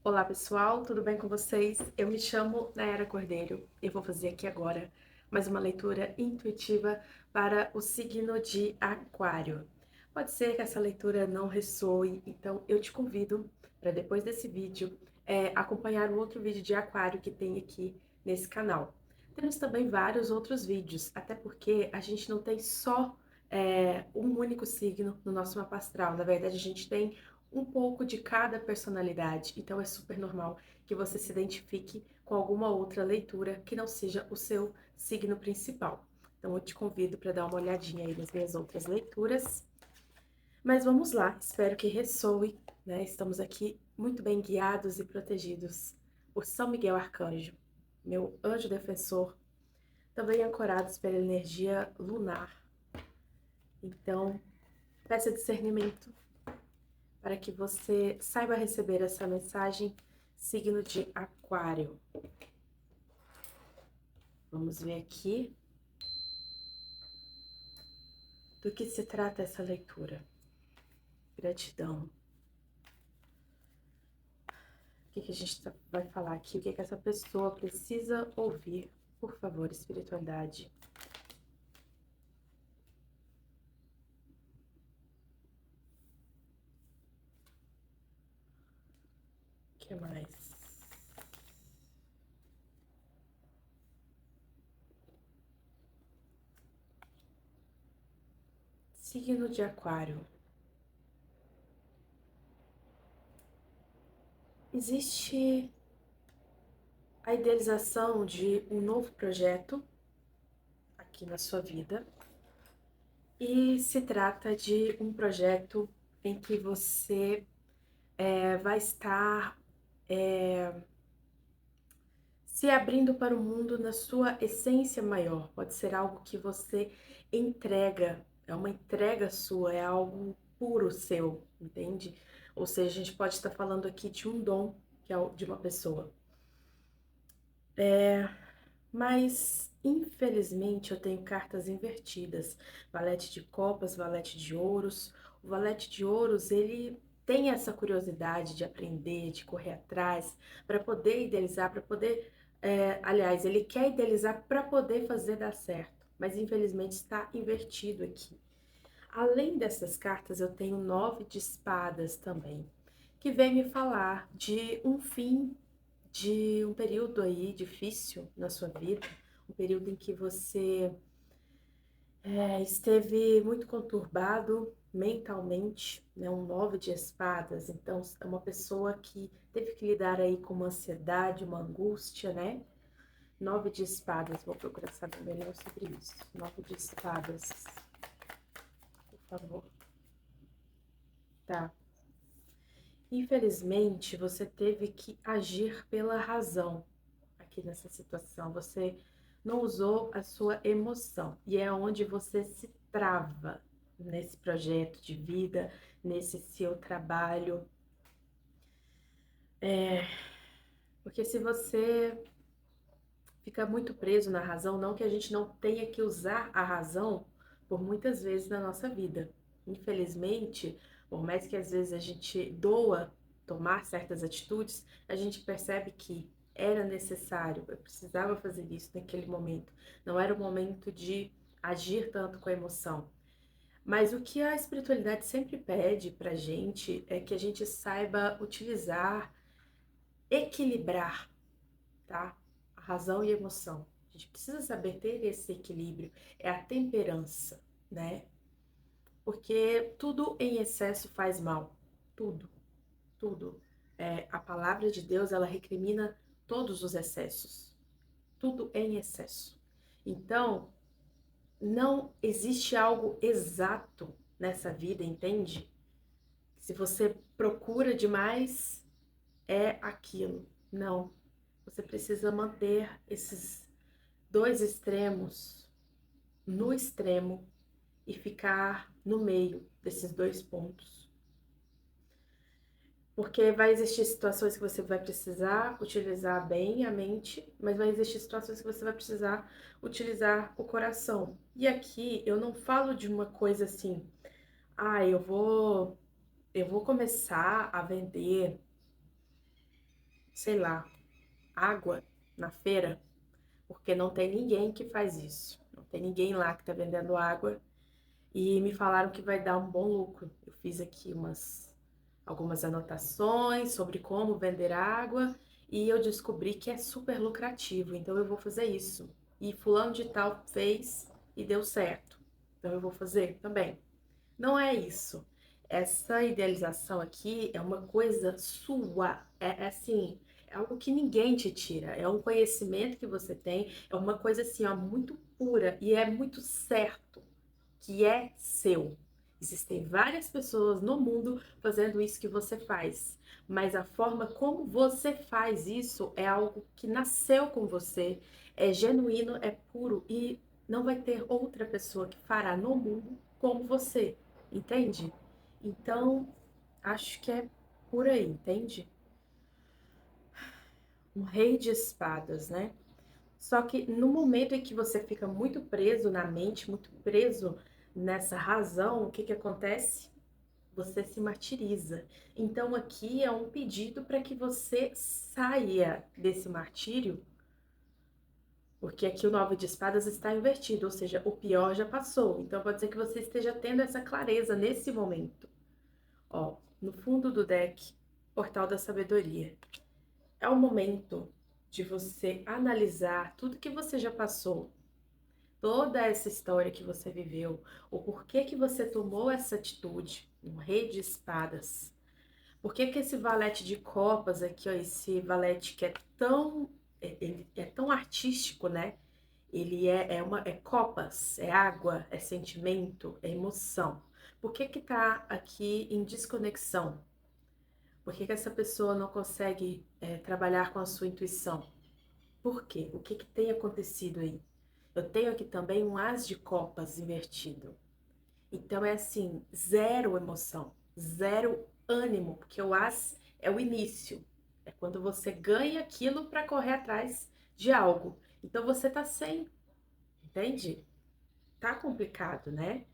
Olá pessoal, tudo bem com vocês? Eu me chamo Nayara Cordeiro e vou fazer aqui agora mais uma leitura intuitiva para o signo de Aquário. Pode ser que essa leitura não ressoe, então eu te convido para depois desse vídeo acompanhar o outro vídeo de Aquário que tem aqui nesse canal. Temos também vários outros vídeos, até porque a gente não tem só um único signo no nosso mapa astral. Na verdade, a gente tem um pouco de cada personalidade, então é super normal que você se identifique com alguma outra leitura que não seja o seu signo principal. Então eu te convido para dar uma olhadinha aí nas minhas outras leituras. Mas vamos lá, espero que ressoe, né? Estamos aqui muito bem guiados e protegidos por São Miguel Arcanjo, meu anjo defensor, também ancorados pela energia lunar. Então, peça discernimento para que você saiba receber essa mensagem, signo de Aquário. Vamos ver aqui do que se trata essa leitura. Gratidão. O que a gente vai falar aqui? O que essa pessoa precisa ouvir? Por favor, espiritualidade. O que mais? Signo de Aquário. Existe a idealização de um novo projeto aqui na sua vida. E se trata de um projeto em que você vai estar se abrindo para o mundo na sua essência maior. Pode ser algo que você entrega, é uma entrega sua, é algo puro seu, entende? Ou seja, a gente pode estar falando aqui de um dom que é de uma pessoa. Mas, infelizmente, eu tenho cartas invertidas. Valete de copas, valete de ouros. O valete de ouros, ele tem essa curiosidade de aprender, de correr atrás, para poder idealizar, para poder... aliás, ele quer idealizar para poder fazer dar certo. Mas, infelizmente, está invertido aqui. Além dessas cartas, eu tenho 9 de espadas também, que vem me falar de um fim de um período aí difícil na sua vida, um período em que você esteve muito conturbado mentalmente, né? Um 9 de espadas, então é uma pessoa que teve que lidar aí com uma ansiedade, uma angústia, né? 9 de espadas, vou procurar saber melhor sobre isso. 9 de espadas, por favor. Tá. Infelizmente, você teve que agir pela razão aqui nessa situação. Você não usou a sua emoção e é onde você se trava nesse projeto de vida, nesse seu trabalho. Porque se você fica muito preso na razão, não que a gente não tenha que usar a razão por muitas vezes na nossa vida. Infelizmente, por mais que às vezes a gente doa tomar certas atitudes, a gente percebe que era necessário, eu precisava fazer isso naquele momento. Não era o momento de agir tanto com a emoção. Mas o que a espiritualidade sempre pede pra gente é que a gente saiba utilizar, equilibrar, tá? A razão e a emoção. A gente precisa saber ter esse equilíbrio, é a temperança, né? Porque tudo em excesso faz mal. Tudo, tudo. A palavra de Deus, ela recrimina todos os excessos. Tudo em excesso. Então, não existe algo exato nessa vida, entende? Se você procura demais, é aquilo. Não. Você precisa manter esses dois extremos no extremo e ficar no meio desses dois pontos. Porque vai existir situações que você vai precisar utilizar bem a mente, mas vai existir situações que você vai precisar utilizar o coração. E aqui eu não falo de uma coisa assim, eu vou começar a vender sei lá, água na feira, porque não tem ninguém que faz isso. Não tem ninguém lá que tá vendendo água e me falaram que vai dar um bom lucro. Eu fiz aqui algumas anotações sobre como vender água e eu descobri que é super lucrativo, então eu vou fazer isso. E fulano de tal fez e deu certo. Então eu vou fazer também. Não é isso. Essa idealização aqui é uma coisa sua. É assim, é algo que ninguém te tira. É um conhecimento que você tem. É uma coisa assim, ó, muito pura e é muito certo que é seu. Existem várias pessoas no mundo fazendo isso que você faz, mas a forma como você faz isso é algo que nasceu com você, é genuíno, é puro e não vai ter outra pessoa que fará no mundo como você, entende? Então, acho que é por aí, entende? Um rei de espadas, né? Só que no momento em que você fica muito preso na mente, muito preso nessa razão, o que que acontece? Você se martiriza. Então aqui é um pedido para que você saia desse martírio, porque aqui o 9 de espadas está invertido, ou seja, o pior já passou. Então pode ser que você esteja tendo essa clareza nesse momento. Ó, no fundo do deck, Portal da Sabedoria. É o momento de você analisar tudo que você já passou, toda essa história que você viveu, o porquê que você tomou essa atitude, um rei de espadas. Por que que esse valete de copas aqui, ó, esse valete que é tão, ele é tão artístico, né? Ele é copas, é água, é sentimento, é emoção. Por que que tá aqui em desconexão? Por que que essa pessoa não consegue trabalhar com a sua intuição? Por quê? O que que tem acontecido aí? Eu tenho aqui também um as de copas invertido. Então é assim, zero emoção, zero ânimo, porque o as é o início. É quando você ganha aquilo para correr atrás de algo. Então você tá sem, entende? Tá complicado, né?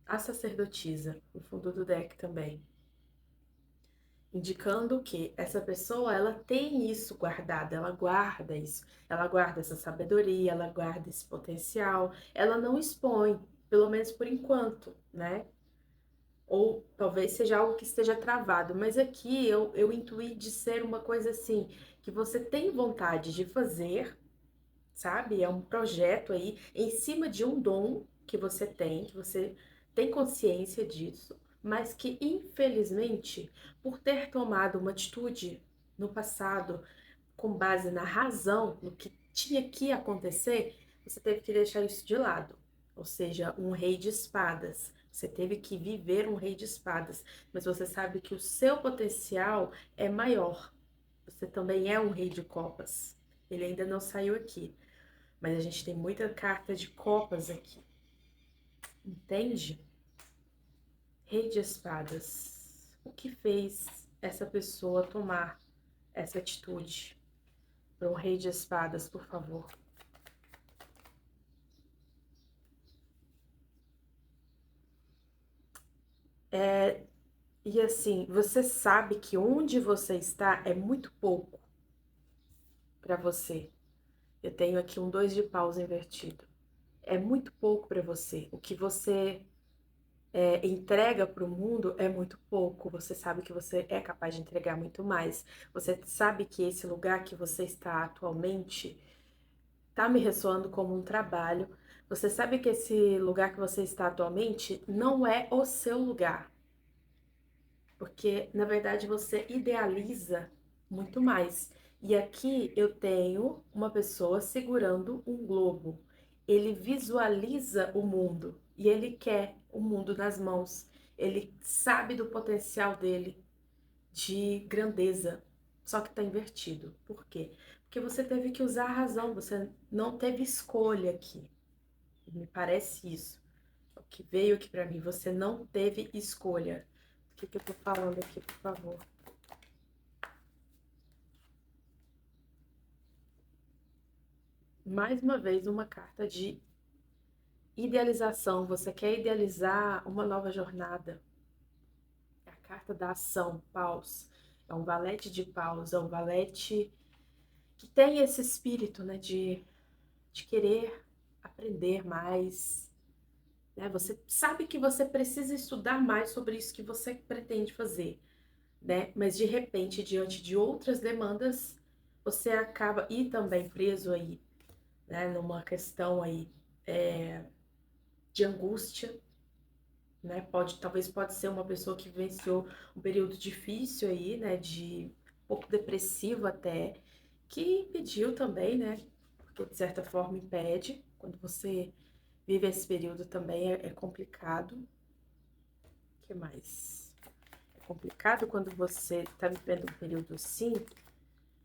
A sacerdotisa, no fundo do deck também. Indicando que essa pessoa, ela tem isso guardado, ela guarda isso, ela guarda essa sabedoria, ela guarda esse potencial, ela não expõe, pelo menos por enquanto, né? Ou talvez seja algo que esteja travado, mas aqui eu intuí de ser uma coisa assim, que você tem vontade de fazer, sabe? É um projeto aí em cima de um dom que você tem consciência disso, mas que infelizmente, por ter tomado uma atitude no passado com base na razão, no que tinha que acontecer, você teve que deixar isso de lado. Ou seja, um rei de espadas. Você teve que viver um rei de espadas, mas você sabe que o seu potencial é maior. Você também é um rei de copas. Ele ainda não saiu aqui, mas a gente tem muita carta de copas aqui. Entende? Rei de espadas. O que fez essa pessoa tomar essa atitude? Para um rei de espadas, por favor. E assim, você sabe que onde você está é muito pouco para você. Eu tenho aqui um 2 de paus invertido. É muito pouco para você. O que você entrega para o mundo é muito pouco. Você sabe que você é capaz de entregar muito mais. Você sabe que esse lugar que você está atualmente está me ressoando como um trabalho. Você sabe que esse lugar que você está atualmente não é o seu lugar. Porque, na verdade, você idealiza muito mais. E aqui eu tenho uma pessoa segurando um globo. Ele visualiza o mundo e ele quer o mundo nas mãos. Ele sabe do potencial dele de grandeza, só que está invertido. Por quê? Porque você teve que usar a razão, você não teve escolha aqui. Me parece isso. O que veio aqui para mim, você não teve escolha. O que que eu tô falando aqui, por favor? Mais uma vez, uma carta de idealização. Você quer idealizar uma nova jornada. É a carta da ação, paus. É um valete de paus, é um valete que tem esse espírito, né, de querer aprender mais, né? Você sabe que você precisa estudar mais sobre isso que você pretende fazer, né? Mas de repente, diante de outras demandas, você acaba e também preso aí, né, numa questão aí de angústia, né? Talvez pode ser uma pessoa que vivenciou um período difícil aí, né, de um pouco depressivo até, que impediu também, né? Porque de certa forma impede. Quando você vive esse período também é complicado. O que mais? É complicado quando você está vivendo um período assim,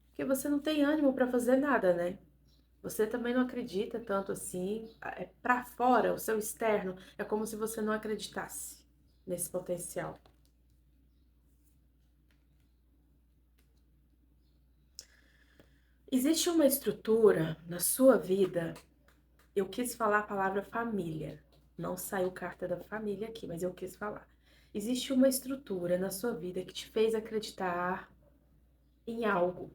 porque você não tem ânimo para fazer nada, né? Você também não acredita tanto assim. Para fora, o seu externo, é como se você não acreditasse nesse potencial. Existe uma estrutura na sua vida. Eu quis falar a palavra família. Não saiu carta da família aqui, mas eu quis falar. Existe uma estrutura na sua vida que te fez acreditar em algo.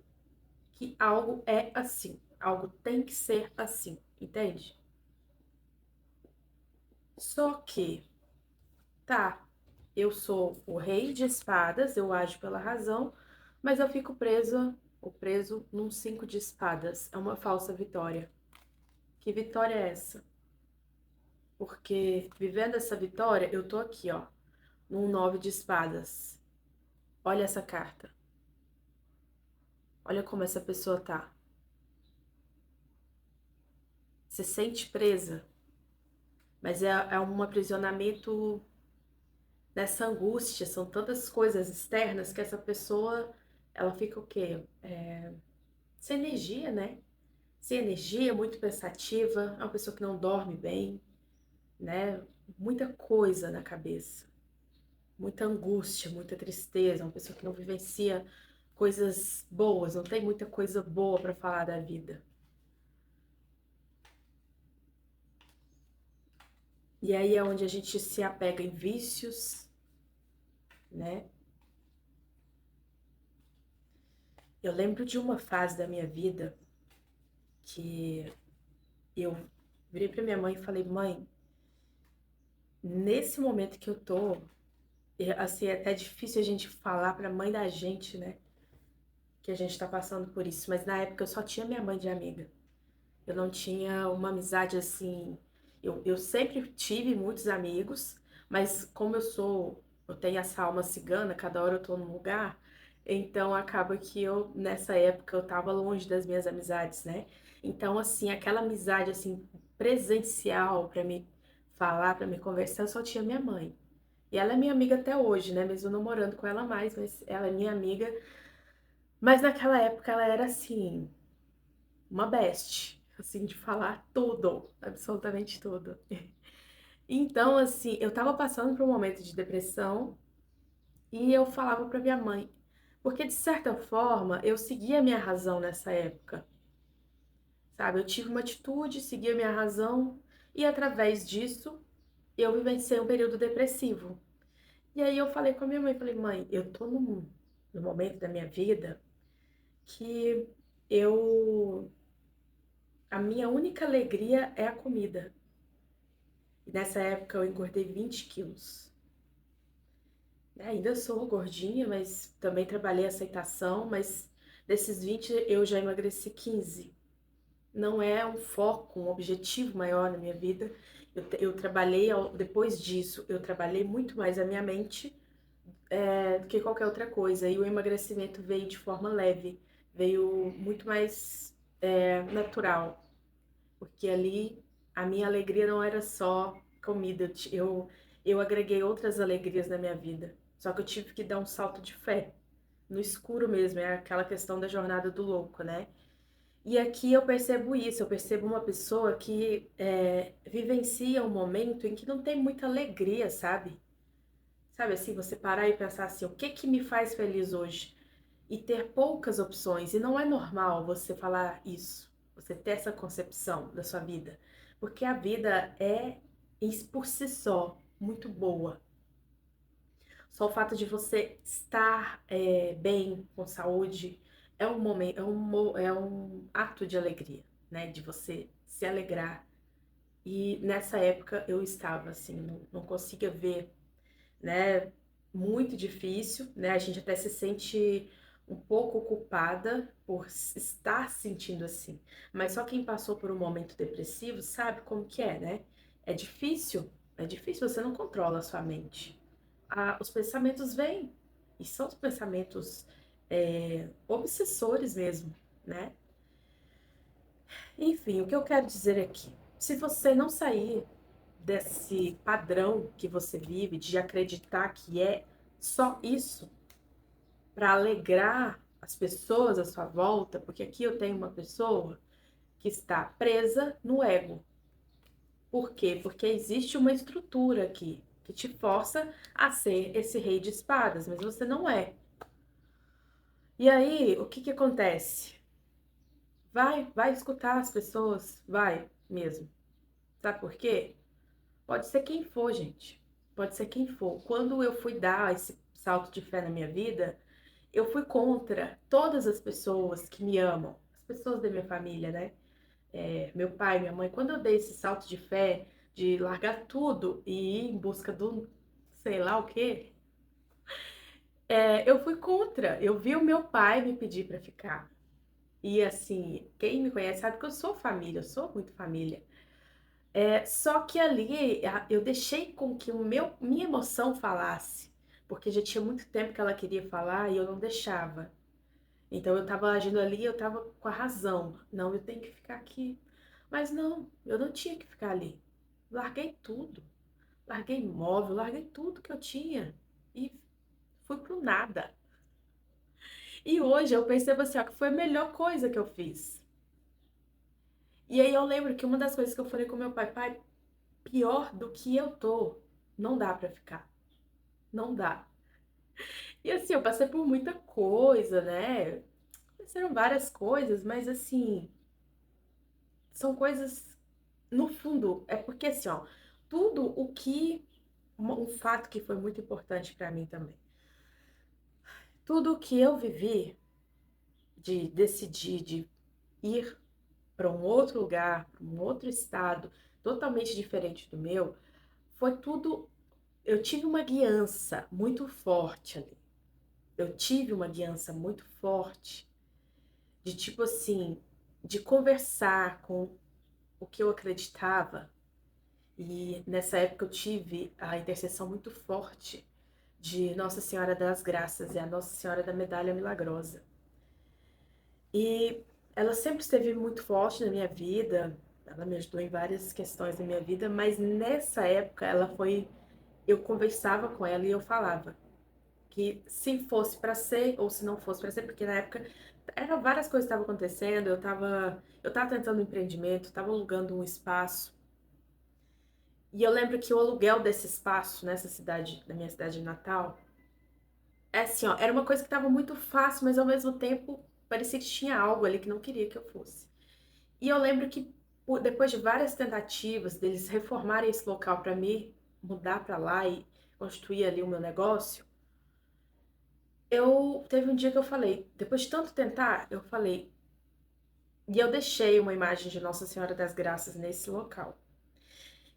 Que algo é assim. Algo tem que ser assim. Entende? Só que, tá, eu sou o rei de espadas, eu ajo pela razão, mas eu fico presa ou preso num 5 de espadas. É uma falsa vitória. Que vitória é essa? Porque vivendo essa vitória, eu tô aqui, ó, num 9 de espadas. Olha essa carta. Olha como essa pessoa tá. Se sente presa, mas é um aprisionamento nessa angústia. São tantas coisas externas que essa pessoa, ela fica o quê? Sem energia, né? Sem energia, muito pensativa. É uma pessoa que não dorme bem, né? Muita coisa na cabeça. Muita angústia, muita tristeza, uma pessoa que não vivencia coisas boas, não tem muita coisa boa para falar da vida. E aí é onde a gente se apega em vícios, né? Eu lembro de uma fase da minha vida que eu virei para minha mãe e falei: mãe, nesse momento que eu tô, assim, é até difícil a gente falar para a mãe da gente, né? Que a gente tá passando por isso, mas na época eu só tinha minha mãe de amiga. Eu não tinha uma amizade assim. Eu sempre tive muitos amigos, mas como eu tenho essa alma cigana, cada hora eu tô num lugar, então acaba que eu, nessa época, eu tava longe das minhas amizades, né? Então, assim, aquela amizade, assim, presencial pra me falar, pra me conversar, eu só tinha minha mãe. E ela é minha amiga até hoje, né? Mesmo não morando com ela mais, mas ela é minha amiga. Mas naquela época ela era assim uma best, assim, de falar tudo, absolutamente tudo. Então, assim, eu tava passando por um momento de depressão e eu falava pra minha mãe, porque de certa forma eu seguia a minha razão nessa época, sabe? Eu tive uma atitude, segui a minha razão e através disso eu vivenciei um período depressivo. E aí eu falei com a minha mãe, falei, mãe, eu tô num momento da minha vida que eu a minha única alegria é a comida. E nessa época eu engordei 20 quilos. Ainda sou gordinha, mas também trabalhei aceitação, mas desses 20 eu já emagreci 15. Não é um foco, um objetivo maior na minha vida. Eu trabalhei, depois disso, eu trabalhei muito mais a minha mente do que qualquer outra coisa. E o emagrecimento veio de forma leve, veio muito mais natural. Porque ali a minha alegria não era só comida, eu agreguei outras alegrias na minha vida. Só que eu tive que dar um salto de fé, no escuro mesmo, é aquela questão da jornada do louco, né? E aqui eu percebo isso, eu percebo uma pessoa que vivencia um momento em que não tem muita alegria, sabe? Sabe assim, você parar e pensar assim, o que que me faz feliz hoje? E ter poucas opções. E não é normal você falar isso, você ter essa concepção da sua vida. Porque a vida é, por si só, muito boa. Só o fato de você estar bem, com saúde, é um momento, é um ato de alegria, né? De você se alegrar. E nessa época eu estava assim, não conseguia ver, né? Muito difícil, né? A gente até se sente um pouco culpada por estar sentindo assim. Mas só quem passou por um momento depressivo sabe como que é, né? É difícil, você não controla a sua mente. Os pensamentos vêm, e são os pensamentos obsessores mesmo, né? Enfim, o que eu quero dizer aqui, se você não sair desse padrão que você vive, de acreditar que é só isso, para alegrar as pessoas à sua volta, porque aqui eu tenho uma pessoa que está presa no ego. Por quê? Porque existe uma estrutura aqui que te força a ser esse rei de espadas, mas você não é. E aí, o que que acontece? Vai escutar as pessoas, vai mesmo. Sabe por quê? Pode ser quem for, gente. Pode ser quem for. Quando eu fui dar esse salto de fé na minha vida, eu fui contra todas as pessoas que me amam, as pessoas da minha família, né? Meu pai, minha mãe. Quando eu dei esse salto de fé, de largar tudo e ir em busca do sei lá o quê, eu fui contra. Eu vi o meu pai me pedir para ficar. E assim, quem me conhece sabe que eu sou família, eu sou muito família. Só que ali eu deixei com que minha emoção falasse, porque já tinha muito tempo que ela queria falar e eu não deixava. Então eu tava agindo ali, eu tava com a razão. Não, eu tenho que ficar aqui. Mas não, eu não tinha que ficar ali. Larguei tudo. Larguei imóvel, larguei tudo que eu tinha e fui pro nada. E hoje eu percebo assim, ó, que foi a melhor coisa que eu fiz. E aí eu lembro que uma das coisas que eu falei com meu pai, pai, pior do que eu tô, não dá pra ficar. Não dá. E assim, eu passei por muita coisa, né? Aconteceram várias coisas, mas assim, são coisas, no fundo, é porque assim, ó, tudo o que, um fato que foi muito importante pra mim também, tudo o que eu vivi, de decidir de ir para um outro lugar, para um outro estado, totalmente diferente do meu, foi tudo. Eu tive uma guiança muito forte ali. Eu tive uma guiança muito forte de tipo assim, de conversar com o que eu acreditava. E nessa época eu tive a intercessão muito forte de Nossa Senhora das Graças e a Nossa Senhora da Medalha Milagrosa. E ela sempre esteve muito forte na minha vida, ela me ajudou em várias questões da minha vida, mas nessa época ela foi, eu conversava com ela e eu falava que se fosse para ser ou se não fosse para ser, porque na época eram várias coisas que estavam acontecendo, eu tava tentando um empreendimento, estava alugando um espaço. E eu lembro que o aluguel desse espaço nessa cidade, na minha cidade natal, é assim, ó, era uma coisa que estava muito fácil, mas ao mesmo tempo parecia que tinha algo ali que não queria que eu fosse. E eu lembro que depois de várias tentativas deles reformarem esse local para mim mudar para lá e constituir ali o meu negócio, eu teve um dia que eu falei, depois de tanto tentar, eu falei, e eu deixei uma imagem de Nossa Senhora das Graças nesse local.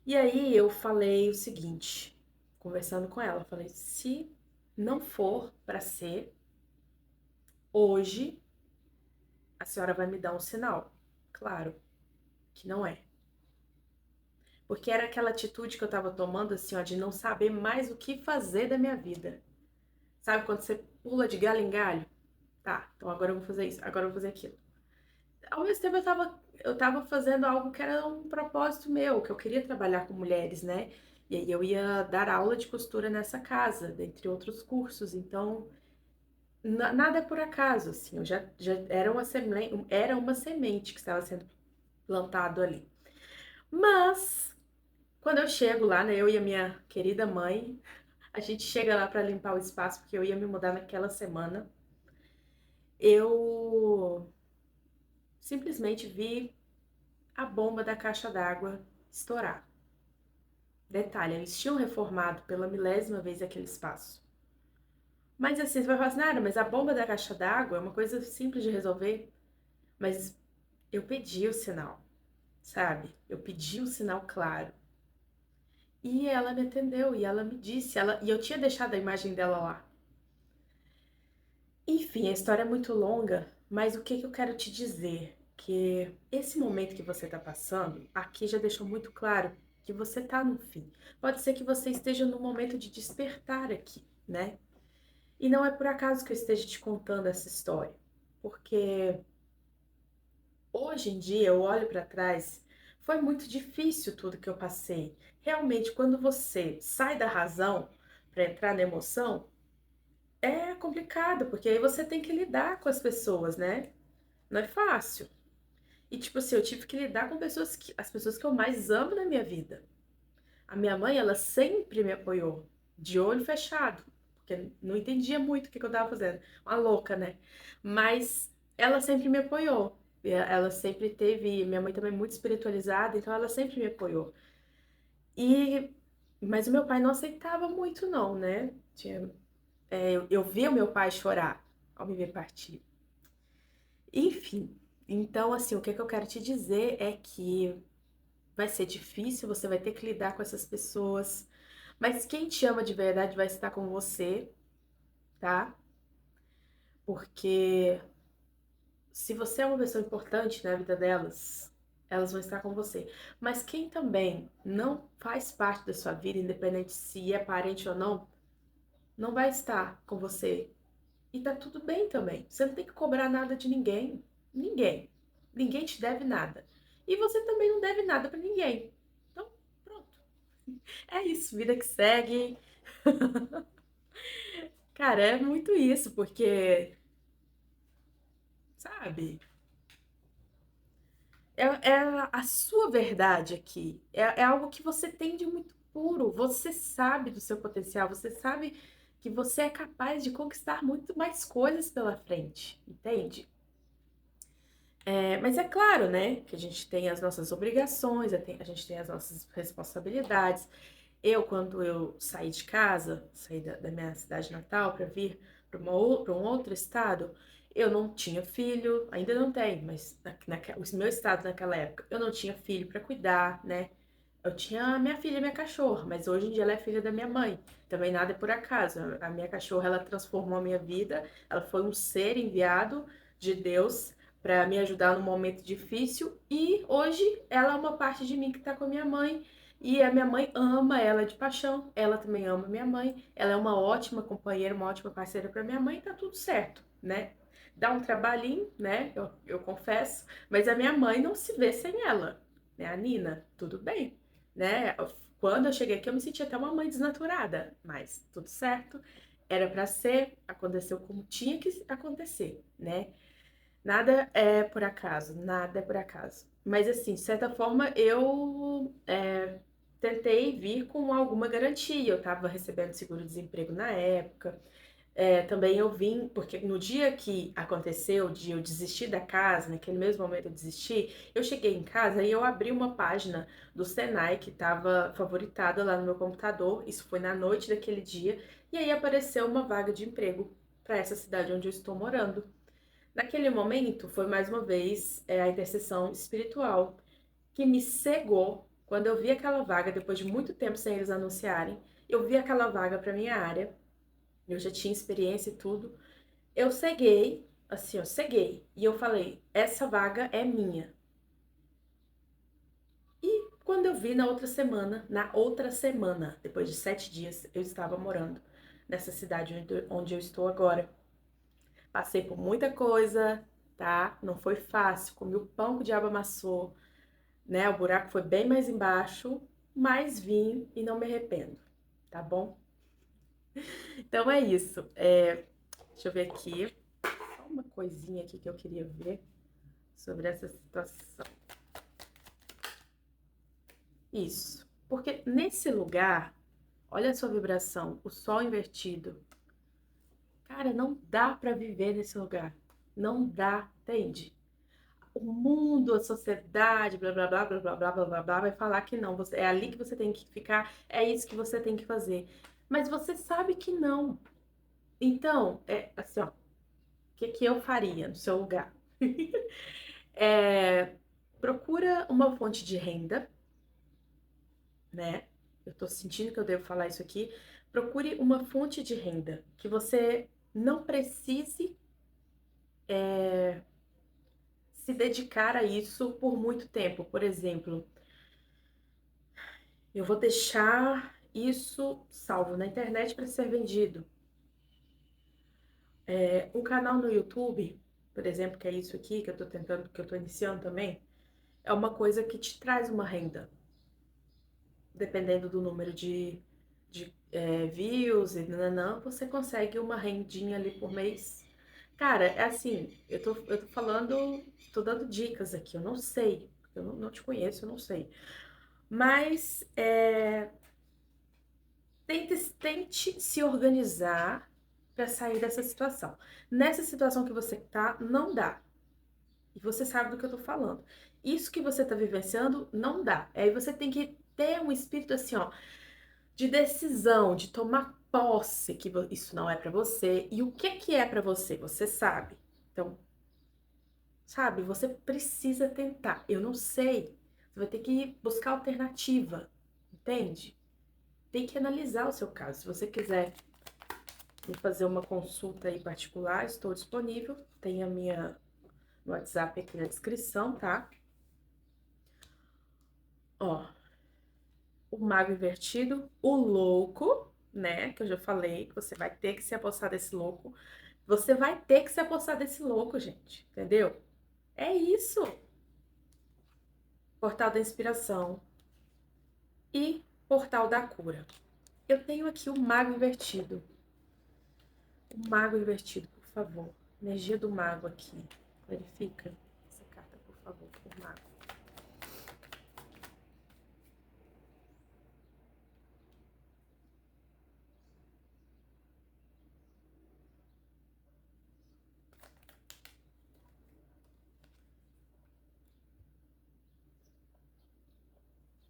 E aí eu falei o seguinte, conversando com ela, eu falei, se não for para ser hoje, a senhora vai me dar um sinal. Claro que não é. Porque era aquela atitude que eu tava tomando, assim, ó, de não saber mais o que fazer da minha vida. Sabe quando você pula de galho em galho? Tá, então agora eu vou fazer isso, agora eu vou fazer aquilo. Ao mesmo tempo eu tava fazendo algo que era um propósito meu, que eu queria trabalhar com mulheres, né? E aí eu ia dar aula de costura nessa casa, dentre outros cursos. Então, nada é por acaso, assim. Eu já era uma semente que estava sendo plantado ali. Mas, quando eu chego lá, né, eu e a minha querida mãe, a gente chega lá para limpar o espaço, porque eu ia me mudar naquela semana. Eu simplesmente vi a bomba da caixa d'água estourar. Detalhe, eles tinham reformado pela milésima vez aquele espaço. Mas assim, você vai falar assim, nada, mas a bomba da caixa d'água é uma coisa simples de resolver. Mas eu pedi o sinal, sabe? Eu pedi um sinal claro. E ela me atendeu, e ela me disse, e eu tinha deixado a imagem dela lá. Enfim, a história é muito longa, mas o que que eu quero te dizer? Que esse momento que você está passando, aqui já deixou muito claro que você está no fim. Pode ser que você esteja no momento de despertar aqui, né? E não é por acaso que eu esteja te contando essa história, porque hoje em dia eu olho para trás, foi muito difícil tudo que eu passei. Realmente, quando você sai da razão para entrar na emoção, é complicado, porque aí você tem que lidar com as pessoas, né? Não é fácil. E tipo assim, eu tive que lidar com as pessoas que eu mais amo na minha vida. A minha mãe, ela sempre me apoiou, de olho fechado, porque não entendia muito o que eu tava fazendo. Uma louca, né? Mas ela sempre me apoiou. Ela sempre teve, minha mãe também é muito espiritualizada, então ela sempre me apoiou. E mas o meu pai não aceitava muito não, né? Eu via o meu pai chorar ao me ver partir. Enfim, então assim, o que que eu quero te dizer é que vai ser difícil, você vai ter que lidar com essas pessoas, mas quem te ama de verdade vai estar com você, tá? Porque se você é uma pessoa importante na vida delas, elas vão estar com você. Mas quem também não faz parte da sua vida, independente se é parente ou não, não vai estar com você. E tá tudo bem também. Você não tem que cobrar nada de ninguém. Ninguém. Ninguém te deve nada. E você também não deve nada pra ninguém. Então, pronto. É isso, vida que segue. Cara, é muito isso, porque, sabe, é a sua verdade aqui. É algo que você tem de muito puro. Você sabe do seu potencial, você sabe que você é capaz de conquistar muito mais coisas pela frente, entende? Mas é claro, né, que a gente tem as nossas obrigações, a gente tem as nossas responsabilidades. Quando eu saí de casa, saí da minha cidade natal para vir para um outro estado, eu não tinha filho, ainda não tenho, mas o meu estado naquela época, eu não tinha filho para cuidar, né? Eu tinha minha filha e minha cachorra, mas hoje em dia ela é filha da minha mãe. Também nada é por acaso. A minha cachorra, ela transformou a minha vida, ela foi um ser enviado de Deus para me ajudar num momento difícil e hoje ela é uma parte de mim que tá com a minha mãe e a minha mãe ama ela de paixão, ela também ama minha mãe, ela é uma ótima companheira, uma ótima parceira para minha mãe, tá tudo certo, né? Dá um trabalhinho, né? Eu confesso, mas a minha mãe não se vê sem ela, né? A Nina, tudo bem, né? Quando eu cheguei aqui, eu me senti até uma mãe desnaturada, mas tudo certo, era para ser, aconteceu como tinha que acontecer, né? Nada é por acaso, nada é por acaso. Mas assim, de certa forma, eu tentei vir com alguma garantia. Eu estava recebendo seguro-desemprego na época. Também eu vim, porque no dia que aconteceu, de eu desistir da casa, naquele mesmo momento eu desisti, eu cheguei em casa e eu abri uma página do Senai que estava favoritada lá no meu computador. Isso foi na noite daquele dia. E aí apareceu uma vaga de emprego para essa cidade onde eu estou morando. Naquele momento, foi mais uma vez a intercessão espiritual que me cegou quando eu vi aquela vaga, depois de muito tempo sem eles anunciarem. Eu vi aquela vaga para minha área, eu já tinha experiência e tudo. Eu ceguei, assim, eu ceguei. E eu falei: essa vaga é minha. E quando eu vi na outra semana, depois de 7 dias, eu estava morando nessa cidade onde eu estou agora. Passei por muita coisa, tá? Não foi fácil. Comi o pão que o diabo amassou, né? O buraco foi bem mais embaixo, mas vim e não me arrependo, tá bom? Então é isso. Deixa eu ver aqui. Só uma coisinha aqui que eu queria ver sobre essa situação. Isso. Porque nesse lugar, olha a sua vibração, o sol invertido. Cara, não dá pra viver nesse lugar. Não dá, entende? O mundo, a sociedade, blá blá blá blá blá blá blá blá blá, vai falar que não, é ali que você tem que ficar, é isso que você tem que fazer. Mas você sabe que não. Então, é assim, ó, o que que eu faria no seu lugar? É, procura uma fonte de renda, né? Eu tô sentindo que eu devo falar isso aqui. Procure uma fonte de renda que você não precise se dedicar a isso por muito tempo. Por exemplo, eu vou deixar isso salvo na internet para ser vendido. Um canal no YouTube, por exemplo, que é isso aqui que eu tô tentando, que eu tô iniciando também, é uma coisa que te traz uma renda, dependendo do número de views e nananã, você consegue uma rendinha ali por mês. Cara, é assim, eu tô falando, tô dando dicas aqui, eu não sei, eu não te conheço, eu não sei. Mas tente se organizar para sair dessa situação. Nessa situação que você tá, não dá. E você sabe do que eu tô falando. Isso que você tá vivenciando não dá. Aí você tem que ter um espírito assim, ó, de decisão, de tomar posse que isso não é para você. E o que que é para você? Você sabe. Então, sabe, você precisa tentar. Eu não sei. Você vai ter que buscar alternativa, entende? Tem que analisar o seu caso. Se você quiser me fazer uma consulta aí particular, estou disponível. Tem a minha WhatsApp aqui na descrição, tá? Ó, o mago invertido, o louco, né? Que eu já falei, que você vai ter que se apossar desse louco. Você vai ter que se apossar desse louco, gente. Entendeu? É isso. Portal da inspiração e portal da cura. Eu tenho aqui o mago invertido. O mago invertido, por favor. Energia do mago aqui. Verifica essa carta, por favor, por mago.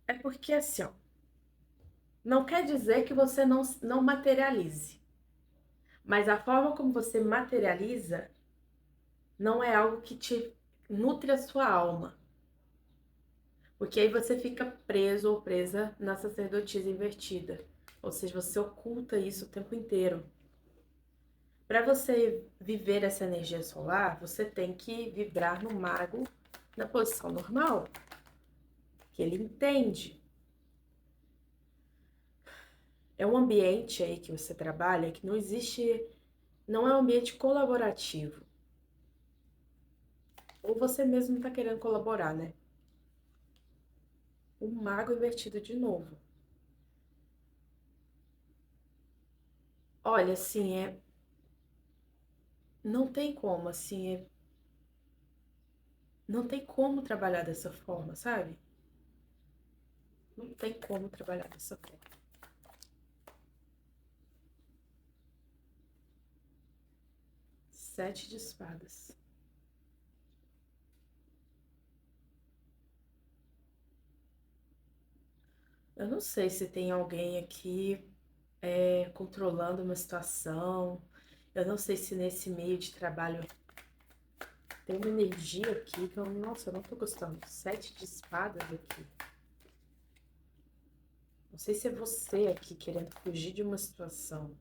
É porque assim, ó, não quer dizer que você não materialize, mas a forma como você materializa não é algo que te nutre a sua alma, porque aí você fica preso ou presa na sacerdotisa invertida, ou seja, você oculta isso o tempo inteiro. Para você viver essa energia solar, você tem que vibrar no mago na posição normal, que ele entende. É um ambiente aí que você trabalha que não existe, não é um ambiente colaborativo. Ou você mesmo está querendo colaborar, né? O mago invertido de novo. Olha, assim, não tem como, assim, não tem como trabalhar dessa forma, sabe? Não tem como trabalhar dessa forma. Sete de espadas. Eu não sei se tem alguém aqui controlando uma situação. Eu não sei se nesse meio de trabalho tem uma energia aqui que eu, nossa, eu não tô gostando. Sete de espadas aqui. Não sei se é você aqui querendo fugir de uma situação.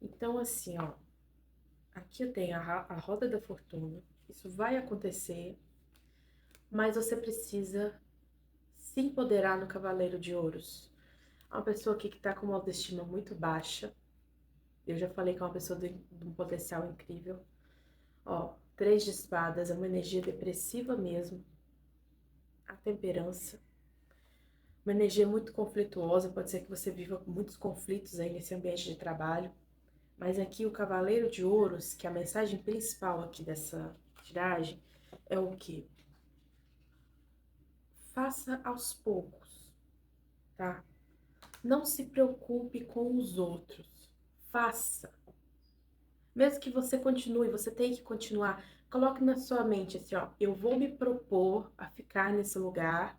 Então, assim, ó, aqui eu tenho a roda da fortuna. Isso vai acontecer, mas você precisa se empoderar no Cavaleiro de Ouros. É uma pessoa aqui que tá com uma autoestima muito baixa. Eu já falei que é uma pessoa de um potencial incrível. Ó, três de espadas, é uma energia depressiva mesmo. A temperança. Uma energia muito conflituosa, pode ser que você viva muitos conflitos aí nesse ambiente de trabalho. Mas aqui o Cavaleiro de Ouros, que é a mensagem principal aqui dessa tiragem, é o quê? Faça aos poucos, tá? Não se preocupe com os outros. Faça. Mesmo que você continue, você tem que continuar. Coloque na sua mente assim, ó, eu vou me propor a ficar nesse lugar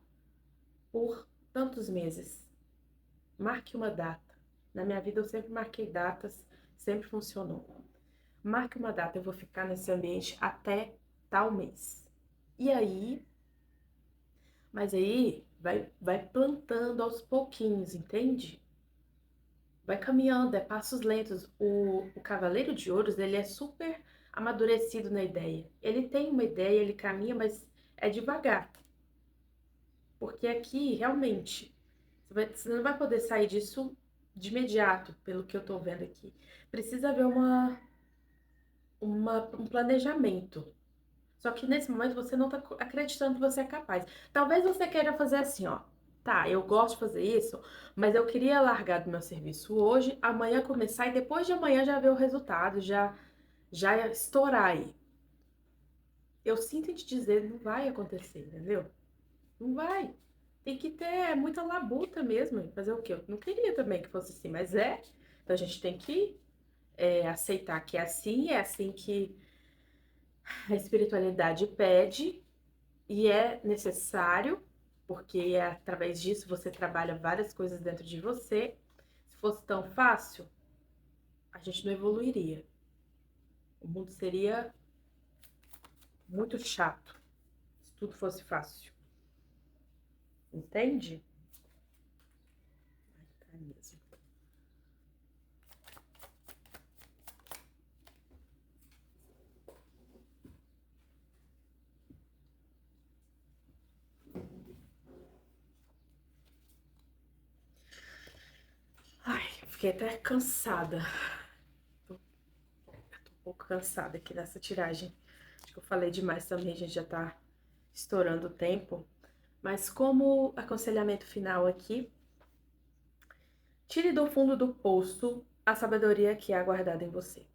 por tantos meses. Marque uma data. Na minha vida eu sempre marquei datas, sempre funcionou. Marque uma data, eu vou ficar nesse ambiente até tal mês. E aí, mas aí vai plantando aos pouquinhos, entende? Vai caminhando, é passos lentos. O Cavaleiro de Ouros, ele é super amadurecido na ideia. Ele tem uma ideia, ele caminha, mas é devagar. Porque aqui, realmente, você não vai poder sair disso de imediato, pelo que eu tô vendo aqui. Precisa haver um planejamento. Só que nesse momento você não tá acreditando que você é capaz. Talvez você queira fazer assim, ó. Tá, eu gosto de fazer isso, mas eu queria largar do meu serviço hoje, amanhã começar e depois de amanhã já ver o resultado, já estourar aí. Eu sinto em te dizer, não vai acontecer, entendeu? Não vai. Tem que ter muita labuta mesmo. Fazer o quê? Eu não queria também que fosse assim, mas é. Então a gente tem que aceitar que é assim que a espiritualidade pede e é necessário, porque através disso você trabalha várias coisas dentro de você. Se fosse tão fácil, a gente não evoluiria. O mundo seria muito chato se tudo fosse fácil. Entende? Tá mesmo. Ai, fiquei até cansada. Tô um pouco cansada aqui nessa tiragem. Acho que eu falei demais também, a gente já tá estourando o tempo. Mas como aconselhamento final aqui, tire do fundo do poço a sabedoria que é guardada em você.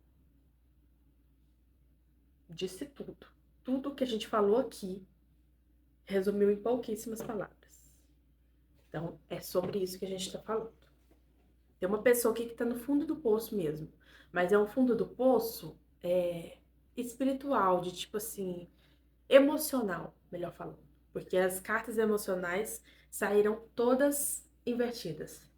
Disse tudo. Tudo que a gente falou aqui resumiu em pouquíssimas palavras. Então, é sobre isso que a gente está falando. Tem uma pessoa aqui que está no fundo do poço mesmo, mas é um fundo do poço espiritual, de tipo assim, emocional, melhor falando. Porque as cartas emocionais saíram todas invertidas.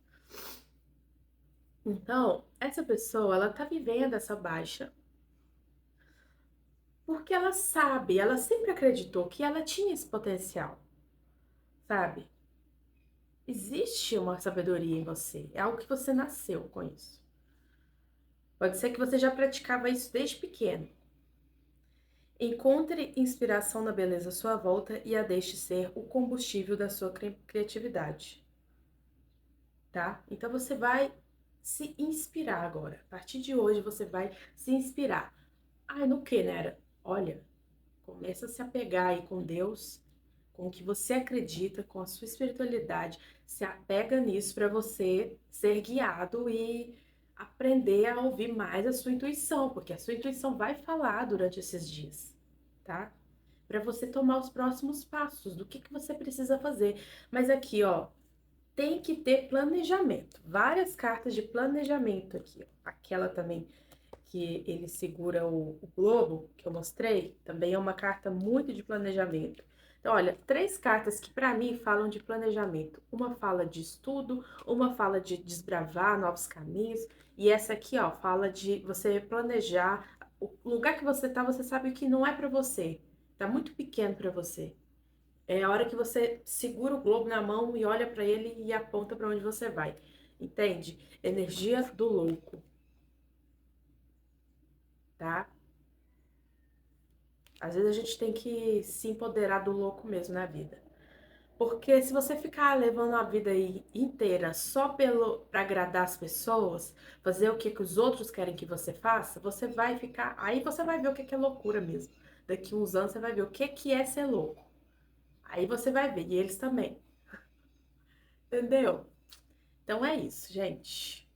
Então, essa pessoa, ela tá vivendo essa baixa porque ela sabe, ela sempre acreditou que ela tinha esse potencial, sabe? Existe uma sabedoria em você, é algo que você nasceu com isso. Pode ser que você já praticava isso desde pequeno. Encontre inspiração na beleza à sua volta e a deixe ser o combustível da sua criatividade, tá? Então você vai se inspirar agora. A partir de hoje você vai se inspirar. Ai, no que, Nera? Olha, começa a se apegar aí com Deus, com o que você acredita, com a sua espiritualidade. Se apega nisso para você ser guiado e aprender a ouvir mais a sua intuição, porque a sua intuição vai falar durante esses dias, tá? Para você tomar os próximos passos do que você precisa fazer. Mas aqui, ó, tem que ter planejamento. Várias cartas de planejamento aqui, ó. Aquela também que ele segura o globo, que eu mostrei, também é uma carta muito de planejamento. Então, olha, três cartas que para mim falam de planejamento. Uma fala de estudo, uma fala de desbravar novos caminhos, e essa aqui, ó, fala de você planejar. O lugar que você tá, você sabe que não é para você. Tá muito pequeno para você. É a hora que você segura o globo na mão e olha para ele e aponta para onde você vai. Entende? Energia do louco, tá? Às vezes a gente tem que se empoderar do louco mesmo na vida. Porque se você ficar levando a vida aí inteira só para agradar as pessoas, fazer o que, que os outros querem que você faça, você vai ficar. Aí você vai ver o que, que é loucura mesmo. Daqui uns anos você vai ver o que, que é ser louco. Aí você vai ver, e eles também. Entendeu? Então é isso, gente.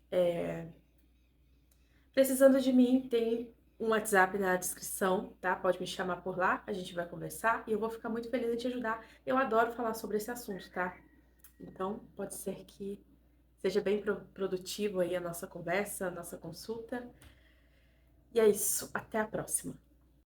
Precisando de mim, tem um WhatsApp na descrição, tá? Pode me chamar por lá, a gente vai conversar e eu vou ficar muito feliz em te ajudar. Eu adoro falar sobre esse assunto, tá? Então, pode ser que seja bem produtivo aí a nossa conversa, a nossa consulta. E é isso, até a próxima.